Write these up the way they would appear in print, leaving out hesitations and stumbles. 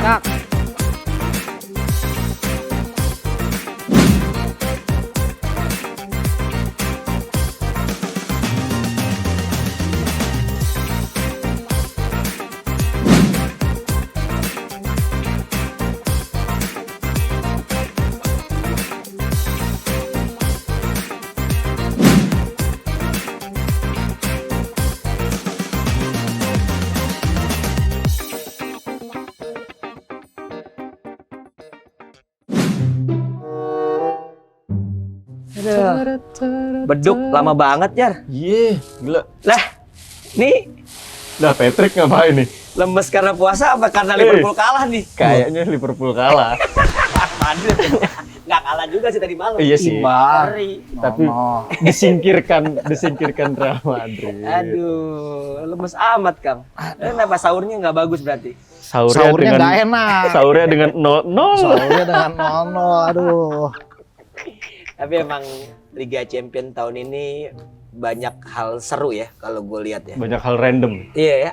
Kak. Beduk lama banget, Jar. Iya, gila. Lah, nih Nah, Patrick ngapain nih? lemes karena puasa apa karena Liverpool kalah nih? Kayaknya Liverpool kalah. Madrid. Nggak kalah juga sih tadi malam. Iya sih. Ngeri. Tapi disingkirkan Real Madrid. Aduh, lemes amat, Kang. Kenapa sahurnya nggak bagus berarti? Sahurnya nggak enak. Sahurnya dengan 0-0. Sahurnya dengan 0-0. Aduh. Tapi emang Liga Champions tahun ini banyak hal seru ya kalau gue lihat ya. Banyak hal random. Iya ya,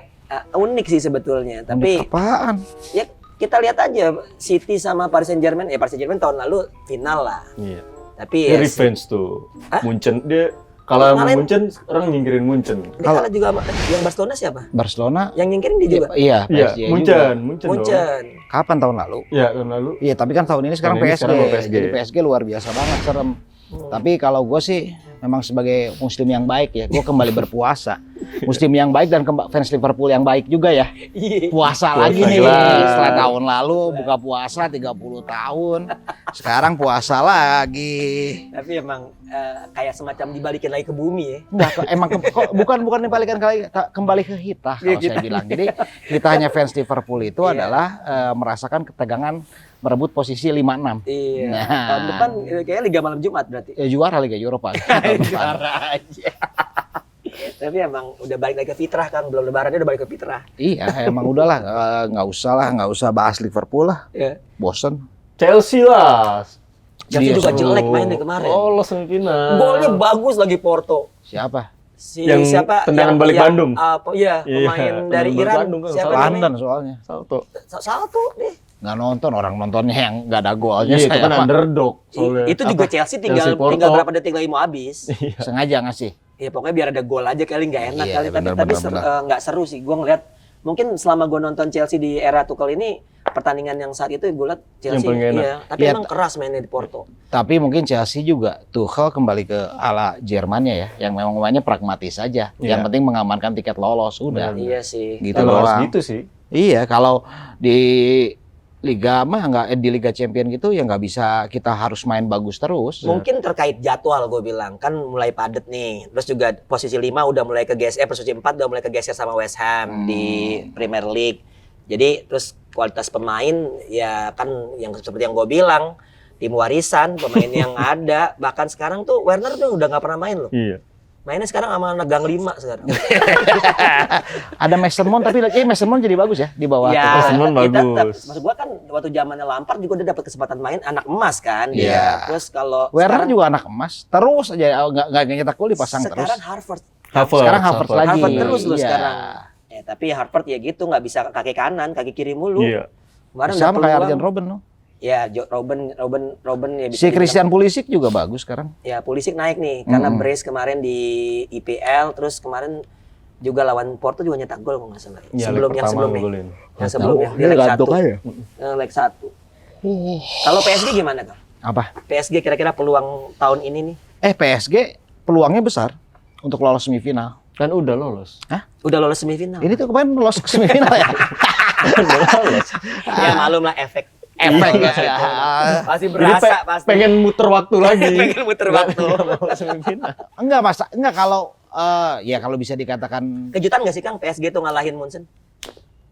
unik sih sebetulnya. Tapi Apaan? ya kita lihat aja City sama Paris Saint-Germain. Ya Paris Saint-Germain tahun lalu final lah. Iya. Tapi Dia ya revenge tuh. Hah? Munchen dia kalah sama Kemarin- Munchen, sekarang nyingkirin Munchen. dia kalah juga sama yang Barcelona siapa? Barcelona? Yang nyingkirin dia juga. Iya, Iya, PSG juga. Munchen dong. Munchen. Kapan tahun lalu? Iya, tahun lalu. Iya, tapi kan tahun ini sekarang Tahun ini PSG. sekarang PSG. Jadi PSG luar biasa banget, serem. Tapi kalau gue sih memang sebagai muslim yang baik ya, gue kembali berpuasa. Muslim yang baik dan fans Liverpool yang baik juga ya. Iya. Puasa Puasa lagi nih. lagi. Setelah tahun lalu buka puasa 30 tahun. Sekarang puasa lagi. Tapi emang kayak semacam dibalikin lagi ke bumi ya. Enggak, emang bukan dibalikan kembali ke hitah kalau saya bilang. Jadi hitahnya fans Liverpool itu Iya. adalah merasakan ketegangan merebut posisi 5-6. Iya. Nah. Tahun depan kayaknya Liga Malam Jumat berarti. Ya, juara Liga Eropa. tahun depan. Juara aja. Tapi emang udah balik lagi ke fitrah, Kang. Belum lebarannya udah balik ke fitrah. Iya, emang udahlah, nggak usah bahas Liverpool lah, Iya. bosen. Chelsea lah. Chelsea Iya, juga seru. jelek mainnya kemarin. Lolos semifinal. Golnya bagus lagi Porto. Siapa? Yang tendangan balik Bandung. Apa iya, Iya, pemain dari tendangan balik Iran. Bandung kan, Siapa salah. London soalnya. Salto. Satu deh. Nggak nonton, orang nontonnya yang nggak ada golnya. Iya, itu saya kan mah underdog. Soalnya. Itu juga Chelsea tinggal Chelsea, Porto. tinggal berapa detik lagi mau habis. sengaja ngasih. Ya pokoknya biar ada gol aja kali nggak enak Iya, kali. Tapi benar. nggak seru sih. Gue ngeliat mungkin selama gue nonton Chelsea di era Tuchel ini pertandingan yang saat itu gue liat Chelsea. Yang paling enak. Iya, tapi Iya, emang keras mainnya di Porto. Tapi mungkin Chelsea juga Tuchel kembali ke ala Jermannya ya, yang memang mainnya pragmatis saja. Iya. Yang penting mengamankan tiket lolos, udah. Iya sih. Gitu Emang harus doang. gitu sih. Iya, kalau di Liga mah di Liga Champion gitu ya nggak bisa kita harus main bagus terus. Mungkin terkait jadwal gue bilang kan mulai padet nih. Terus juga posisi 5 udah mulai kegeser, posisi 4 udah mulai kegeser sama West Ham di Premier League. Jadi terus kualitas pemain ya kan yang seperti yang gue bilang tim warisan pemain yang ada. Bahkan sekarang tuh Werner tuh udah nggak pernah main loh. Iya. Mainnya sekarang sama anak Gang 5 sekarang. Ada Mason Mount tapi Mason Mount jadi bagus ya di bawah. Ya, Mason bagus. maksud gua kan waktu zamannya Lampard juga udah dapat kesempatan main anak emas kan. Iya. Dia. Terus kalau Werner juga anak emas, terus aja nggak nyetak gol dipasang terus. sekarang Harvard. Sekarang Harvard lagi. Harvard terus loh Iya. sekarang. Tapi Harvard ya gitu nggak bisa kaki kanan, kaki kiri mulu. Iya. Kemarin Sama udah kayak peluang. Arjen Robben loh. Ya, Robben ya bisa Si Christian Pulisic juga bagus sekarang. ya Pulisic naik nih karena brace kemarin di IPL, terus kemarin juga lawan Porto juga nyetak gol kalau nggak salah. Iya, Sebelum leg yang pertama sebelumnya. ngegolin. Yang sebelumnya di Dia leg 1. gantung aja. Leg 1. Kalau PSG gimana, Kang? Apa? PSG kira-kira peluang tahun ini nih? PSG peluangnya besar untuk lolos semifinal. Kan udah lolos. Udah lolos semifinal. Ini tuh kemarin lolos ke semifinal ya. Udah lolos. Ya malum lah efek. Efek Lolos ya. itu. Pasti Jadi berasa pasti. pengen muter waktu lagi. Pengen muter waktu. Enggak kalau ya kalau bisa dikatakan Kejutan nggak sih, Kang, PSG tuh ngalahin Munchen?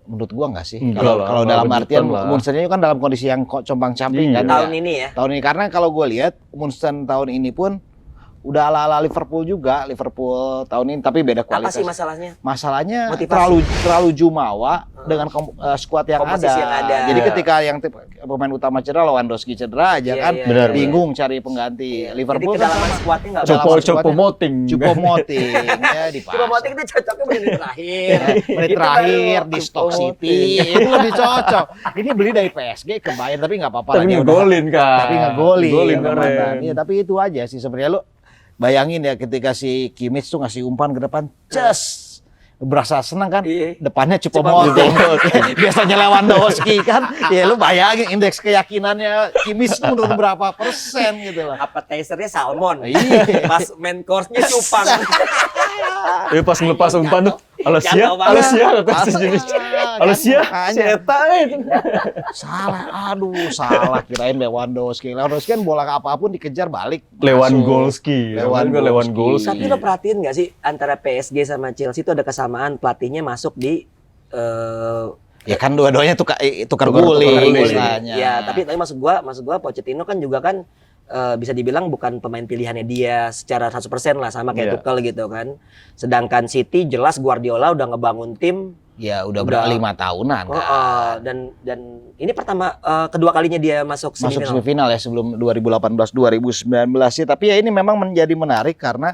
menurut gua enggak sih. Enggak Kalau lah, kalau enggak dalam kejutan artian lah. Munchen kan dalam kondisi yang compang-camping Iya. kan. Tahun ya. ini ya. Tahun ini karena kalau gue lihat Munchen tahun ini pun udah ala-ala Liverpool juga, Liverpool tahun ini tapi beda Apa kualitas. sih masalahnya? Masalahnya Motivasi. terlalu jumawa dengan skuad yang Komposisi ada. yang ada. Jadi ketika yang pemain utama cedera, Lewandowski cedera aja Iya, kan, iya, Benar, bingung cari pengganti. Jadi Liverpool kan kedalaman sama. skuadnya nggak Dalam bagus. Copo moting. Choupo-Moting ya dipasang. Choupo-Moting itu cocoknya menit terakhir. Menit Itu terakhir baru di Stoke Choupo-Moting. City itu lebih cocok. Ini beli dari PSG ke Bayern tapi nggak apa-apa. Tapi lah, dia udah- ngegolin kan. Tapi ngegolin. Golin mantan. keren. Iya, tapi itu aja sih sebenarnya lu bayangin ya ketika si Kimmich tuh ngasih umpan ke depan, berasa senang kan? Iya. Depannya Choupo-Moting. Biasanya Lewandowski kan. Ya lu bayangin indeks keyakinannya Kimmich tuh menurun berapa persen gitu loh. Appetizer-nya salmon. Iya. Pas main course-nya cupang. Pas ngelepas umpan tuh, Alasia, Jatuh banget. Alasia kata sejenis. Alasia, si Eta itu. Salah, aduh salah kirain Lewandowski. Lewandowski kan bola apapun dikejar balik. Lewandowski. Lewandowski. Lewandowski. Tapi lo perhatiin nggak sih antara PSG sama Chelsea itu ada kesamaan pelatihnya masuk di Ya kan dua-duanya tukar Tukar guling guling. istilahnya. ya tapi maksud gua Pochettino kan juga kan bisa dibilang bukan pemain pilihannya dia secara 100% lah sama kayak Iya. Tuchel gitu kan. Sedangkan City jelas Guardiola udah ngebangun tim Ya udah Udah. 5 tahunan kan. dan ini kedua kalinya dia masuk Masuk semifinal. semifinal ya sebelum 2018 2019 sih. Tapi ya ini memang menjadi menarik karena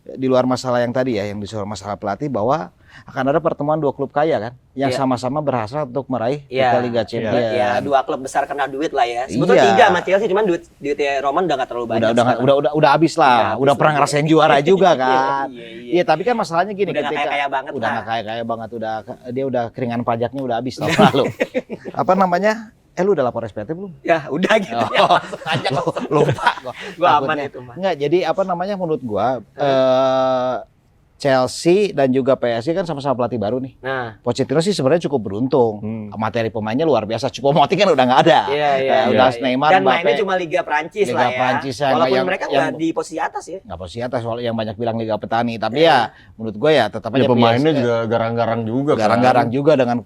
di luar masalah yang tadi ya, yang di luar masalah pelatih bahwa akan ada pertemuan dua klub kaya kan yang Iya. sama-sama berhasrat untuk meraih Iya. Liga Champions. Ya, dua klub besar kena duit lah ya. Sebetulnya Iya. 3 sama Chelsea, cuman duitnya Roman udah gak terlalu banyak. sekarang. Udah habis lah. Udah Udah habis pernah lah. ngerasain juara juga kan. Iya. Iya, tapi kan masalahnya gini Udah nggak kaya-kaya banget udah lah. nggak kaya-kaya banget, dia udah keringan pajaknya udah habis tahun lalu. Apa namanya? Lu udah lapor SPT belum? Ya udah gitu ya. Oh. Langsung aja. Lupa Gua aman itu mah. Enggak, jadi apa namanya menurut gua Chelsea dan juga PSG kan sama-sama pelatih baru nih. Nah, Pochettino sih sebenarnya cukup beruntung. Hmm. Materi pemainnya luar biasa. Choupo-Moting kan udah nggak ada. Udah iya. Neymar, Dan mainnya Mbappe. cuma Liga Prancis Liga lah ya. Prancis ya, Walaupun yang- mereka yang- nggak di posisi atas ya. Nggak posisi atas soal yang banyak bilang Liga Petani. Tapi ya menurut gue ya tetap aja Ya pemainnya PSG juga garang-garang juga kan. garang-garang juga dengan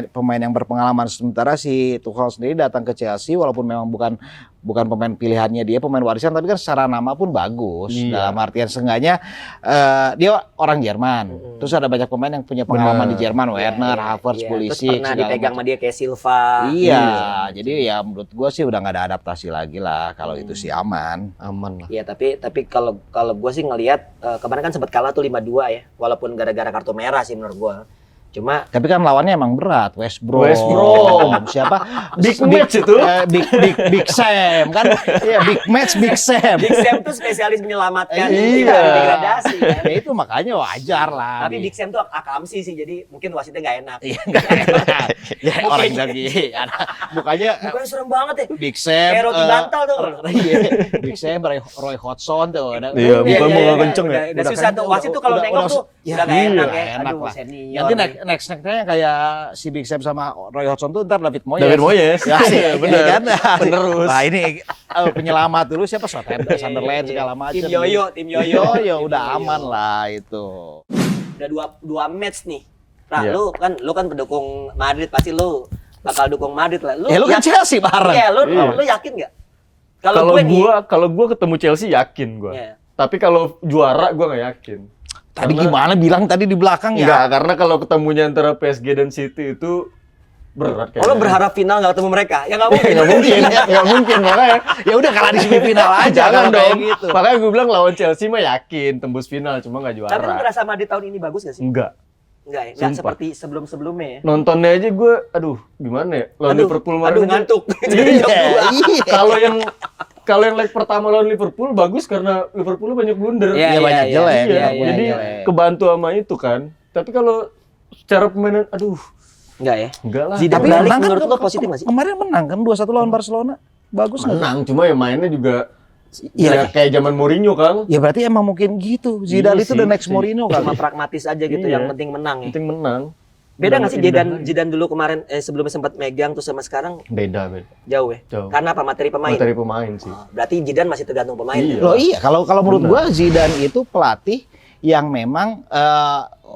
pemain yang berpengalaman. Sementara si Tuchel sendiri datang ke Chelsea walaupun memang bukan pemain pilihannya dia, pemain warisan, tapi kan secara nama pun bagus. Iya. Dalam artian seenggaknya dia orang Jerman. Terus ada banyak pemain yang punya pengalaman Benar. di Jerman, Werner, Iya, Havertz, iya. Pulisic, Terus pernah segala dipegang macam. sama dia kayak Silva. Iya, jadi ya menurut gue sih udah nggak ada adaptasi lagi lah kalau itu sih aman. Aman lah. Iya, tapi kalau gue sih ngelihat kemarin kan sempat kalah tuh 5-2 ya. Walaupun gara-gara kartu merah sih menurut gue. Cuma Tapi kan lawannya emang berat, West Brom. Siapa? Big match itu. Big Sam kan? Iya, big match Big Sam. Big Sam tuh spesialis menyelamatkan Iya. tim dari degradasi kan. Ya itu makanya wajar lah. Tapi Big Sam tuh akamsi sih, jadi mungkin wasitnya nggak enak. Iya, nggak enak. Ya orang lagi mukanya Bukannya serem banget ya. Big Sam. Kayak roti bantal tuh. Iya, Big Sam, Roy Hodgson tuh. Iya, bukan mau nggak kenceng ya. Udah susah tuh, wasit tuh kalau nengok tuh ya, udah nggak enak ya. enak Aduh, lah. senior. Nanti next-nya kayak si Big Sam sama Roy Hodgson tuh ntar David Moyes. David Moyes. Ya, Iya, bener. kan? Penerus. Nah ini penyelamat dulu siapa Southampton, Sunderland segala macam. Tim Yoyo. Yoyo udah aman lah itu. Udah dua match nih. Nah, Iya. lu kan pendukung Madrid, pasti lu bakal dukung Madrid lah. Ya lu kan Chelsea bareng. Iya, Iya. lu yakin nggak? Kalau gua ketemu Chelsea yakin gua. Iya. Tapi kalau juara gua nggak yakin. Tadi Karena- gimana bilang tadi di belakang ya? Enggak, karena kalau ketemunya antara PSG dan City itu berat Kalau berharap final nggak ketemu mereka, ya nggak mungkin. Nggak mungkin, nggak mungkin makanya. Ya udah kalah di semifinal aja Jangan kalau kayak dong. gitu. Makanya gue bilang lawan Chelsea mah yakin tembus final, cuma nggak juara. Tapi lu ngerasa Madrid tahun ini bagus nggak sih? Enggak. Enggak ya? Nggak Sumpah. seperti sebelum-sebelumnya ya? Nontonnya aja gue, aduh gimana ya? Lawan Liverpool kemarin aduh aja. ngantuk. Iya. Kalau yang leg pertama lawan Liverpool bagus karena Liverpool banyak blunder. Iya, banyak jelek. Iya, iya, jadi jelek. kebantu sama itu kan. Tapi kalau secara permainan, aduh, Enggak ya? enggak lah. Zidane Tapi balik menang kan menurut lo positif nggak sih? Kemarin menang kan 2-1 lawan Barcelona. Bagus nggak? Menang, cuma ya mainnya juga Iya. ya kayak zaman Mourinho kan. Ya berarti emang mungkin gitu. Zidane Iya itu the sih, next sih. Mourinho Cuma kali. pragmatis aja gitu, Iya. yang penting menang ya. Penting menang. Beda nggak sih Indah. Zidane dulu kemarin sebelumnya sempat megang tuh sama sekarang Beda. jauh ya? Jauh. Karena apa? Materi pemain. Materi pemain sih. Berarti Zidane masih tergantung pemain. Iya. Loh iya, kalau menurut Benar. gua Zidane itu pelatih yang memang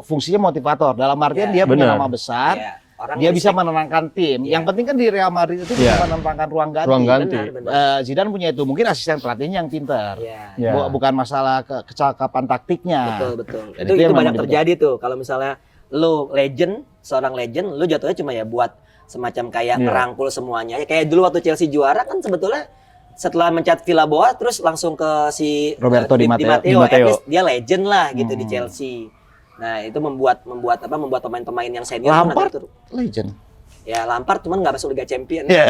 fungsinya motivator. Dalam artian Ya, dia punya benar. nama besar. Iya. orang Dia bisa respect. menenangkan tim. Iya. Yang penting kan di Real Madrid itu bisa menenangkan ruang ganti. Ruang ganti. Benar. Zidane punya itu. Mungkin asisten pelatihnya yang pintar. Iya. Ya. Bukan masalah kecakapan taktiknya. Betul. Dan Itu yang banyak memang terjadi tuh. Kalau misalnya lu seorang legend, lu jatuhnya cuma ya buat semacam kayak Iya. ngerangkul semuanya. Ya, kayak dulu waktu Chelsea juara kan sebetulnya setelah mencat Villa-Boas terus langsung ke si Roberto Di Matteo. Di Matteo. At least dia legend lah gitu di Chelsea. Nah, itu membuat pemain-pemain yang senior tuh Lampard nanti tuh. legend. Ya Lampard cuman nggak masuk Liga Champions. Iya.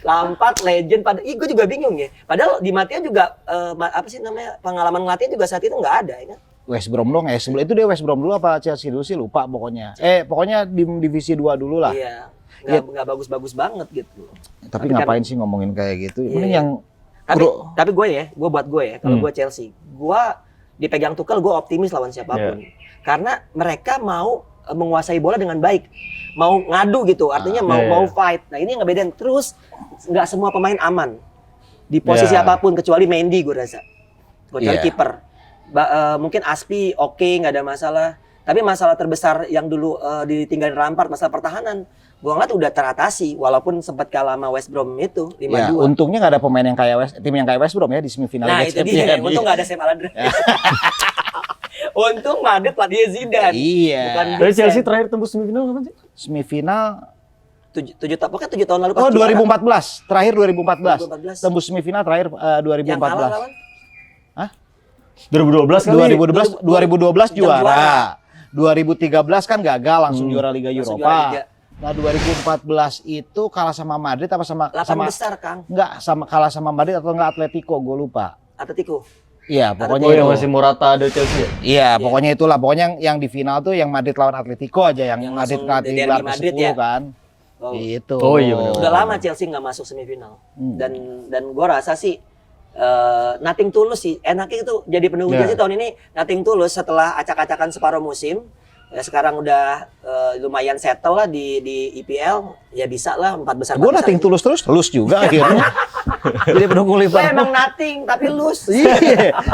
Lampard legend gue juga bingung ya. Padahal Di Matteo juga apa sih namanya pengalaman ngelatih juga saat itu nggak ada ya kan? West Brom dong ya. Sebelum itu dia West Brom dulu apa Chelsea dulu sih lupa pokoknya. Pokoknya di divisi 2 dulu lah. Iya. Iya. Nggak bagus-bagus banget gitu. Tapi kan- ngapain sih ngomongin kayak gitu? Iya. Mending yang Tapi buat gue ya, kalau gue Chelsea, gue dipegang Tuchel gue optimis lawan siapapun. Karena mereka mau menguasai bola dengan baik. Mau ngadu gitu, artinya mau fight. Nah, ini yang ngebedain. Terus nggak semua pemain aman di posisi Iya. apapun kecuali Mendy gue rasa. Kecuali Iya. kiper. Mungkin Aspi oke, nggak ada masalah. Tapi masalah terbesar yang dulu ditinggalin Lampard, masalah pertahanan, gue ngeliat udah teratasi. Walaupun sempat kalah sama West Brom itu 5-2. ya, untungnya nggak ada pemain yang kayak tim yang kayak West Brom ya di semifinal Nah Liga itu dia, Champions. untung nggak ada Sam Allardyce. Untung Madrid pelatihnya Zidane. Iya. Bukan Dari Chelsea Vincent. terakhir tembus semifinal kapan sih? Semifinal Pokoknya 7 tahun lalu pas oh juara. 2014, terakhir 2014. 2014. Tembus semifinal terakhir Yang kalah 2014. lawan 2012 kali. 2012 juara. juara. 2013 kan gagal langsung juara Liga Langsung Eropa. juara Liga. Nah, 2014 itu kalah sama Madrid apa sama 8 besar Kang. enggak sama kalah sama Madrid atau enggak Atletico, gue lupa. Atletico. Iya, pokoknya Oh itu. yang masih Morata ada Chelsea ya? Iya, pokoknya itulah. Pokoknya yang di final tuh yang Madrid lawan Atletico aja yang Yang Madrid langsung ngelatih derby gelar Madrid ke-10 ya? kan. Oh. Itu. Oh, iya benar. Udah lama Chelsea nggak masuk semifinal. Dan gue rasa sih nothing tulus sih. Enaknya itu jadi penunggu Ya. Chelsea tahun ini nothing tulus setelah acak-acakan separuh musim. Ya, sekarang udah lumayan settle lah di IPL. Ya bisa lah 4 besar. Gue nating tulus terus juga akhirnya. Jadi pendukung Gue Liverpool. emang nothing tapi lose. Iya,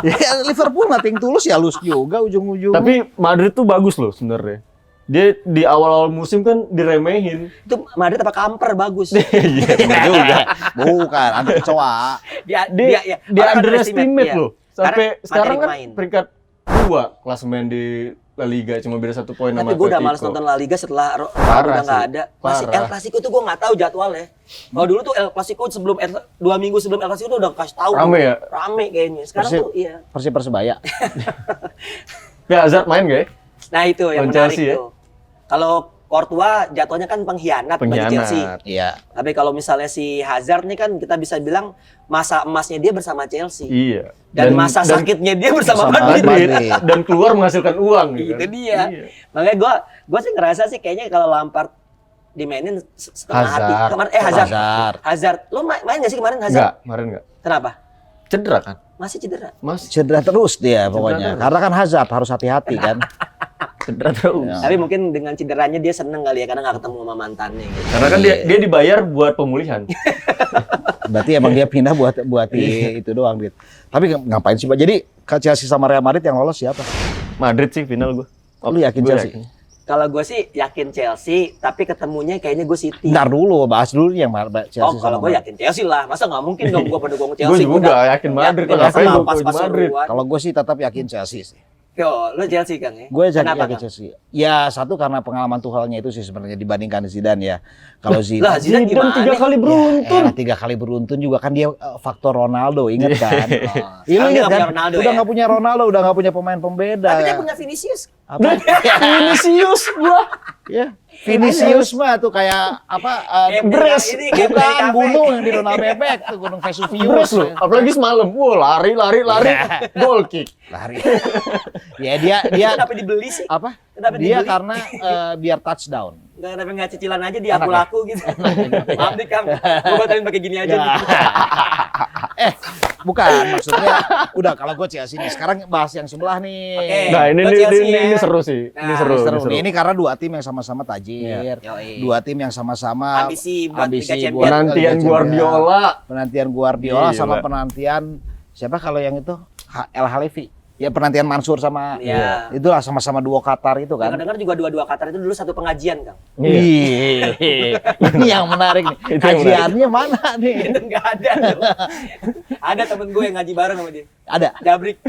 ya, Liverpool nating tulus ya lus juga ujung-ujung. Tapi Madrid tuh bagus loh sebenarnya. Dia di awal-awal musim kan diremehin. Itu Madrid apa kamper bagus. Iya bener juga. Bukan, anak kecoa. Dia Dia orang underestimate iya. loh. Sampai Karena sekarang materi kan main. peringkat 2 klasemen di La Liga cuma beda 1 poin sama Tapi gue udah Atletico. males nonton La Liga setelah Parah udah nggak sih. ada. Masih Parah. El Clasico tuh gue nggak tahu jadwalnya. Kalau dulu tuh El Clasico sebelum 2 minggu sebelum El Clasico tuh udah kasih tahu. Rame ya? Rame kayaknya. Sekarang Persib. tuh iya. Persebaya. Ya Hazard main gak ya? Nah itu yang Lawan menarik Chelsea ya? tuh. Kalau Courtois jatuhnya kan pengkhianat bagi Chelsea. Pengkhianat. Iya. Tapi kalau misalnya si Hazard nih kan kita bisa bilang masa emasnya dia bersama Chelsea. Iya. Dan masa sakitnya dia bersama Madrid. Madrid. Dan keluar menghasilkan uang. gitu Itu kan. dia. Iya. Makanya gue sih ngerasa sih kayaknya kalau Lampard dimainin setengah hati. Hazard. Kemarin Hazard. Hazard. Lo main gak sih kemarin Enggak, Hazard? kemarin enggak. Kenapa? Cedera kan? Masih cedera. Mas, Cedera terus dia pokoknya. terus. Karena kan Hazard harus hati-hati kan. cedera terus. Ya. Tapi mungkin dengan cederanya dia seneng kali ya karena nggak ketemu sama mantannya. Gitu. Karena kan dia dibayar buat pemulihan. Berarti emang dia pindah buat itu doang gitu. Tapi ngapain sih, Pak? Jadi Chelsea sama Real Madrid yang lolos siapa? Madrid sih final gue. Lu yakin Gua Chelsea? yakin. Kalau gue sih yakin Chelsea, tapi ketemunya kayaknya gue City. Ntar dulu, bahas dulu yang Chelsea Oh, kalau sama gue yakin Chelsea lah. Masa nggak mungkin dong gue pendukung Gue Chelsea. juga yakin Madrid. Yakin Ngapain lah, gue pas ke Madrid? Pasuruan. Kalau gue sih tetap yakin Chelsea sih. Yo, lo Chelsea kan ya? Gue Kenapa, yakin Kang? Chelsea. Ya satu karena pengalaman Tuchelnya itu sih sebenarnya dibandingkan Zidane ya. Kalau Lah, Zidane Zidane gimana? 3 kali beruntun. ya, 3 kali beruntun juga kan dia faktor Ronaldo, inget kan? Oh, Iya, sekarang lu dia inget nggak kan? punya Ronaldo Udah ya? nggak punya Ronaldo, udah nggak punya pemain pembeda. Tapi dia punya Vinicius. Apa? Vinicius gua. Ya, Vinicius mah tuh kayak apa? Bres. Bukan gunung yang di Ronald Bebek tuh, gunung Vesuvius. Terus lu, apalagi semalam, wah lari, Iya. goal kick. Lari. Ya dia Kenapa dibeli sih? apa? Kenapa Dia dibeli? karena biar touchdown. Kenapa nggak cicilan aja di aku laku gitu? Maaf nih Kang, gue batalin pakai gini aja. Ya. Nih. Bukan maksudnya. Udah kalau gue Chelsea nih. Sekarang bahas yang sebelah nih. Oke. Nah ini Gua ini, Chelsea ini, ya. ini seru sih. Ini Nah, seru. Seru Ini seru. nih. Ini karena dua tim yang sama-sama tajir. Yoi. Dua tim yang sama-sama Ambisi buat Liga Champions. buat Penantian Liga Champions. Guardiola. Penantian Guardiola Gila. sama penantian siapa kalau yang itu El Halefi. Ya penantian Mansur sama Iya. itulah sama-sama duo Qatar itu kan. Dengar-dengar juga dua-dua Qatar itu dulu satu pengajian, Kang. Iya. Ini yang menarik nih. Itu yang Kajiannya mana nih? Itu nggak ada. Tuh. Ada temen gue yang ngaji bareng sama dia. Ada. Jabrik.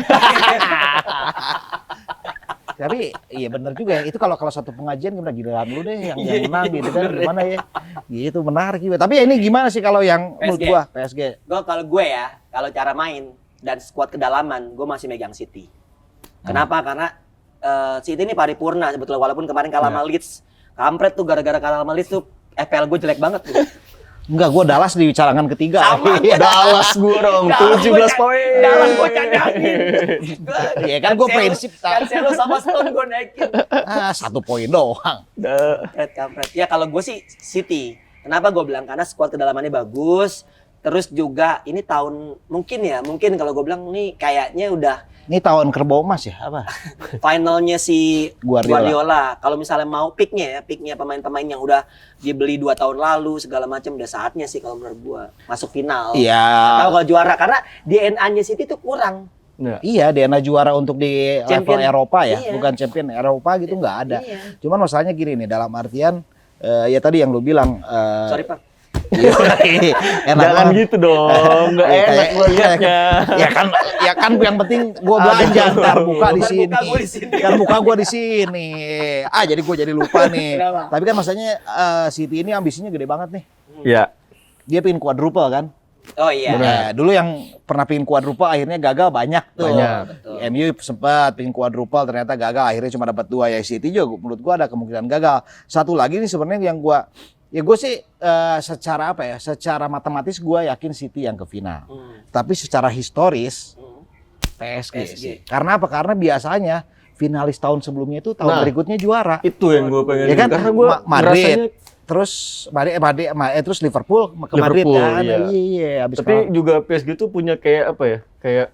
Tapi iya bener juga ya. Itu kalau satu pengajian gimana giliran lu deh yang menang gitu kan gimana ya. Gitu menarik juga. Tapi ya ini gimana sih kalau yang menurut PSG. gua PSG? Kalau gue ya, kalau cara main dan skuad kedalaman, gue masih megang City. Kenapa? Karena City ini paripurna sebetulnya, walaupun kemarin kalah sama Leeds. Kampret tuh gara-gara kalah sama Leeds tuh FPL gue jelek banget tuh. Enggak, gua Dallas di cadangan ketiga. Sama, gua Dallas gua dong, Dallas 17 gua poin. Dallas gue cadangin. Iya kan gua prinsip Cancelo sama Stone gue naikin. 1 poin doang. Kampret. Ya kalau gue sih City. Kenapa gue bilang? Karena skuad kedalamannya bagus. Terus juga ini tahun mungkin kalau gue bilang nih kayaknya udah Ini tahun kerbau emas ya apa? finalnya si Guardiola. Guardiola. Kalau misalnya mau picknya pemain-pemain yang udah dibeli 2 tahun lalu segala macam udah saatnya sih kalau menurut gua masuk final. Iya. Tahu kalau juara karena DNA-nya City itu kurang. Nah, Iya, DNA juara untuk di level Champion. Eropa ya, Iya. bukan champion Eropa gitu nggak ada. Iya. Cuman masalahnya gini nih, dalam artian ya tadi yang lu bilang. Sorry Pak. Enak jangan banget. gitu dong, nggak Iya, enak gua liatnya. Ya kan yang penting gua belanja ntar buka di Ntar sini. buka gua di sini. Kan buka gua di sini. Jadi gua jadi lupa nih. Kenapa? Tapi kan masalahnya City ini ambisinya gede banget nih. Ya, Dia pengen quadruple kan. Oh iya. Nah, dulu yang pernah pengen quadruple akhirnya gagal banyak tuh. Banyak. Betul. MU sempat pengen quadruple ternyata gagal, akhirnya cuma dapat 2 ya. City juga menurut gua ada kemungkinan gagal. Satu lagi nih sebenarnya yang gua gue sih secara apa ya? Secara matematis gua yakin City yang ke final. Tapi secara historis PSG sih. Karena apa? Karena biasanya finalis tahun sebelumnya itu tahun Nah, berikutnya juara. itu yang gua pengen. Ya kan? Karena gua Madrid. ngerasanya- Terus Liverpool ke Madrid Liverpool, kan. iya. Iya, habis Tapi juga PSG tuh punya kayak apa ya? Kayak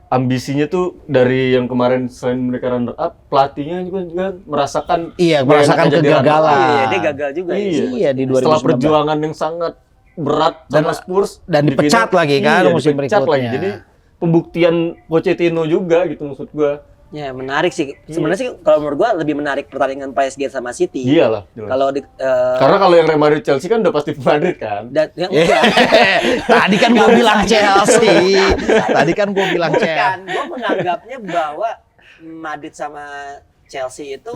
ambisinya tuh dari yang kemarin selain mereka runner up, pelatihnya juga merasakan Iya, merasakan jadi runner up. kegagalan. Iya, dia gagal juga ya. Iya, di 2019. Setelah perjuangan yang sangat berat sama Spurs dan di dipecat final, lagi kan iya, musim dipecat berikutnya. lagi. Jadi pembuktian Pochettino juga gitu maksud gua. Ya, menarik sih. Sebenarnya sih kalau menurut gua lebih menarik pertandingan PSG sama City. Iyalah. jelas. Kalau Karena kalau yang Real Madrid Chelsea kan udah pasti Madrid kan. dan yang Tadi kan gue bilang Chelsea. Tadi kan gue bilang bukan, Chelsea. gue menganggapnya bahwa Madrid sama Chelsea itu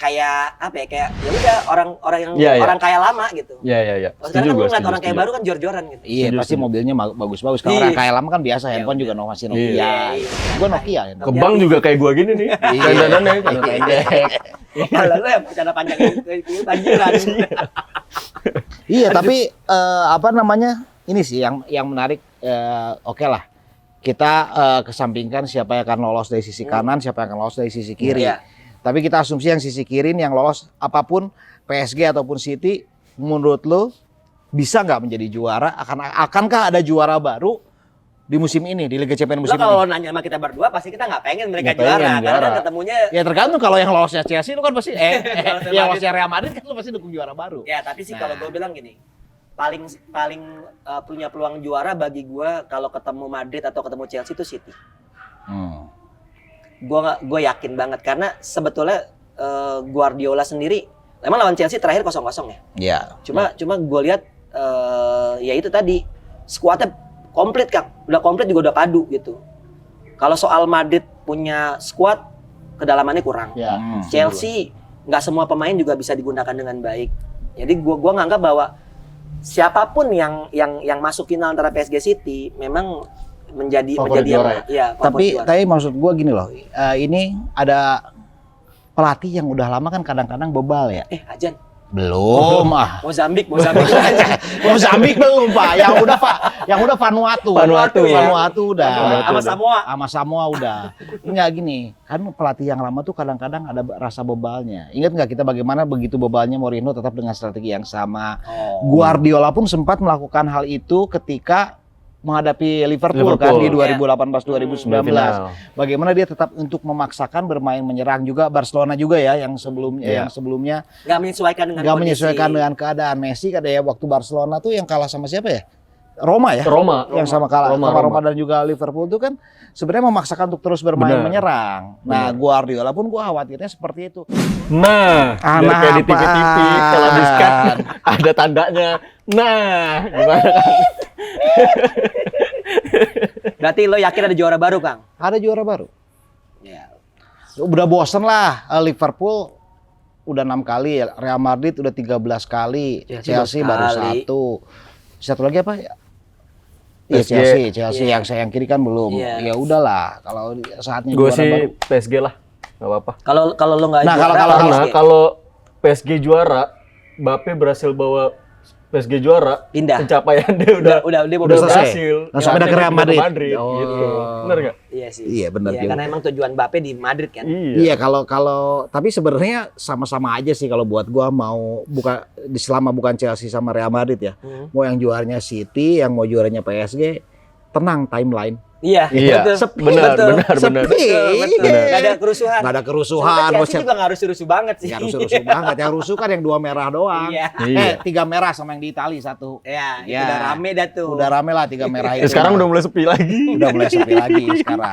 kayak apa ya? Kayak ya udah orang-orang yang Iya, iya. orang kaya lama gitu. Iya. Kalau sekarang kan lu ngeliat orang kaya baru kan jor-joran gitu. Iya, Setuju, pasti setuju. mobilnya bagus-bagus. Kalau Iya. orang kaya lama kan biasa, handphone juga masih Nokia. Iya. Gue Nokia. Ya. Ke bank juga kayak gua gini nih. Iya. Dandanannya celana pendek. Kalau lu yang bercanda panjang banjiran. Iya, tapi apa namanya? Ini sih yang menarik. Oke lah, kita kesampingkan siapa yang akan lolos dari sisi kanan, siapa yang akan lolos dari sisi kiri. Iya. Tapi kita asumsi yang sisi kiri yang lolos apapun PSG ataupun City, menurut lo bisa nggak menjadi juara? Akankah ada juara baru di musim ini, di Liga Champions Lo musim kalau ini? nanya sama kita berdua pasti kita nggak pengen mereka Nggak pengen juara. Karena juara. kan ketemunya Ya tergantung, kalau yang lolosnya Chelsea lu kan pasti Lolosnya yang Madrid. lolosnya Real Madrid kan lu pasti dukung juara baru. ya tapi sih Nah. kalau gue bilang gini, paling punya peluang juara bagi gue kalau ketemu Madrid atau ketemu Chelsea itu City. Gue yakin banget karena sebetulnya Guardiola sendiri emang lawan Chelsea terakhir 0-0 ya. Iya. Cuma gue lihat ya itu tadi skuadnya komplit Kang. Udah komplit juga udah padu gitu. Kalau soal Madrid punya skuad kedalamannya kurang. Ya. Chelsea nggak semua pemain juga bisa digunakan dengan baik. Jadi gua nganggap bahwa siapapun yang masuk final antara PSG City memang menjadi Favorit juara ya, Tapi favorit juara. tapi maksud gua gini loh, ini ada pelatih yang udah lama kan kadang-kadang bebal ya. Ajan Belum Mozambik Mozambik belum Pak, yang udah Vanuatu. Vanuatu, ya. Vanuatu udah. sama Samoa. Sama Samoa udah. Enggak gini, kan pelatih yang lama tuh kadang-kadang ada rasa bebalnya. Ingat nggak kita bagaimana begitu bebalnya Mourinho tetap dengan strategi yang sama. Guardiola pun sempat melakukan hal itu ketika menghadapi Liverpool kan di 2018-2019. Final. Bagaimana dia tetap untuk memaksakan bermain menyerang juga. Barcelona juga ya yang sebelumnya Nggak menyesuaikan dengan nggak kondisi. menyesuaikan dengan keadaan. Messi kan ya waktu Barcelona tuh yang kalah sama siapa ya? Roma ya. Roma. Yang sama kalah Roma, sama Roma. Roma dan juga Liverpool itu kan sebenarnya memaksakan untuk terus bermain Benar. menyerang. Nah, Guardiola pun gua khawatirnya seperti itu. Nah, biar kayak di TV-TV kalau di scan apaan? ada tandanya. Nah, gimana? Berarti lo yakin ada juara baru, Kang? Ada juara baru. Ya. Udah bosen lah. Liverpool udah 6 kali, Real Madrid udah 13 kali, Chelsea baru kali. 1. Satu lagi apa ya? Iya PSG. Chelsea Iya. yang sayang kiri kan belum. Iya. Ya udahlah, kalau saatnya Gue juara sih baru. PSG lah, nggak apa-apa. Kalau lo nggak Nah, juara, Karena PSG. kalau PSG juara, Mbappe berhasil bawa PSG juara, Pindah. pencapaian dia udah dia mau udah selesai. berhasil. Langsung pindah ke Real Madrid. Gitu. Oh. Bener nggak? Iya sih. Iya, benar juga. Karena emang tujuan Mbappe di Madrid kan. Iya, kalau tapi sebenarnya sama-sama aja sih kalau buat gua mau selama bukan Chelsea sama Real Madrid ya. Mau yang juaranya City, yang mau juaranya PSG, tenang timeline. Iya, Iya. betul. Sepi. Benar, Betul. benar, benar. Betul. Benar. Nggak ada kerusuhan. Nggak ada kerusuhan. Sebenarnya mau Chelsea juga nggak harus rusuh banget sih. nggak rusuh banget. Yang rusuh kan yang 2 merah doang. Iya. Iya. 3 merah sama yang di Itali 1. Ya, itu Ya. udah rame dah tuh. Udah rame lah 3 merah itu. Sekarang udah mulai sepi lagi. udah mulai sepi lagi sekarang.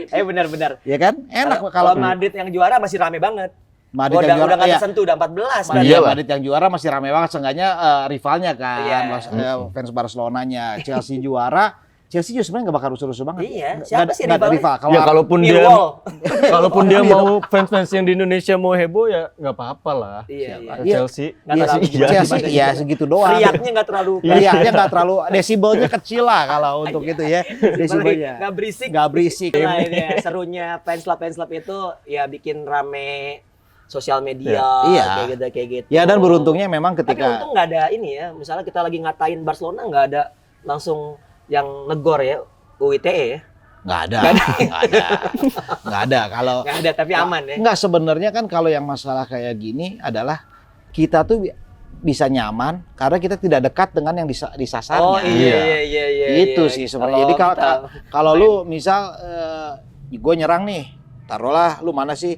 Benar-benar. Ya kan? Enak Kalau Madrid yang juara masih rame banget. Madrid udah yang juara nggak iya. tersentuh, udah 14 kan. Iya lah. Madrid yang juara masih rame banget, seenggaknya rivalnya kan, Iya. fans Barcelonanya. Chelsea juara, Chelsea juga sebenarnya nggak bakal rusuh-rusuh banget. Iya, Nggak siapa ada- sih nggak ada rivalnya? rival. Ya kalaupun dia Millwall. kalaupun dia Iya mau fans-fans yang di Indonesia mau heboh ya nggak apa-apa lah. Iya, Siapa? iya. Chelsea. Nggak Iya terlalu sih, gimana. Chelsea ya segitu doang. Riaknya nggak terlalu. Riaknya nggak terlalu, desibelnya kecil lah kalau untuk itu ya. Desibelnya. Nggak berisik. Nggak berisik. Nah, ini ya, serunya fans club itu ya bikin rame sosial media Iya. kayak gitu. Ya dan beruntungnya memang Tapi ketika untung nggak ada ini ya. Misalnya kita lagi ngatain Barcelona nggak ada langsung yang negor ya UITE ya. nggak ada. Kalau Nggak ada tapi aman ya. nggak sebenarnya kan kalau yang masalah kayak gini adalah kita tuh bisa nyaman karena kita tidak dekat dengan yang disasarnya. Oh iya. Itu sih sebenarnya. Jadi kalau lu misal gue nyerang nih, taruhlah lu mana sih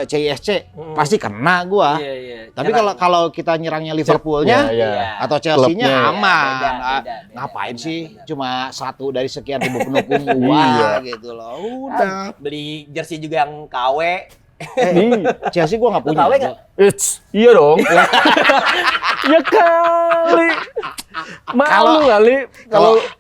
CISC, pasti kena gua. Iya. Tapi kalau kita nyerangnya Liverpoolnya Iya. atau Chelsea-nya Klubnya. aman. Beda. Ngapain Benar, sih? benar. Cuma 1 dari sekian ribu pendukung gua gitu loh. Udah. Beli jersey juga yang KW. Chelsea gua nggak Lu punya. KW nggak? Iya dong. Ya kali. Malu kali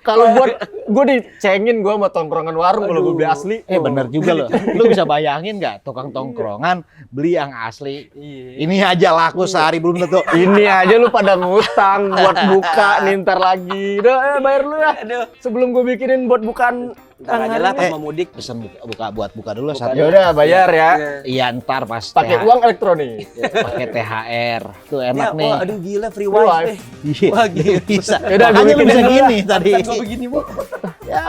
kalau buat gue dicengin gue sama tongkrongan warung kalau gue beli asli. Bener juga loh. Lu bisa bayangin nggak tukang tongkrongan beli yang asli? Ini aja laku sehari belum tentu. Ini aja lu pada ngutang buat buka nih ntar lagi. Udah bayar lu ya. Aduh. Sebelum gue bikinin buat bukaan. Ntar aja lah pas mau mudik. Pesen buat buka dulu satu. Ya udah bayar ya. Iya ntar pas Pakai uang elektronik. pakai THR. Tuh enak Ya, nih. wah, aduh gila free Free wifi. wifi. Iya. Wah, gila. Bisa. Yaudah, gue Makanya lu bikinin bisa dulu gini tadi. Gue begini, Bu. Ya,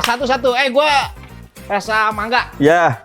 satu-satu. Gua rasa mangga. Ya.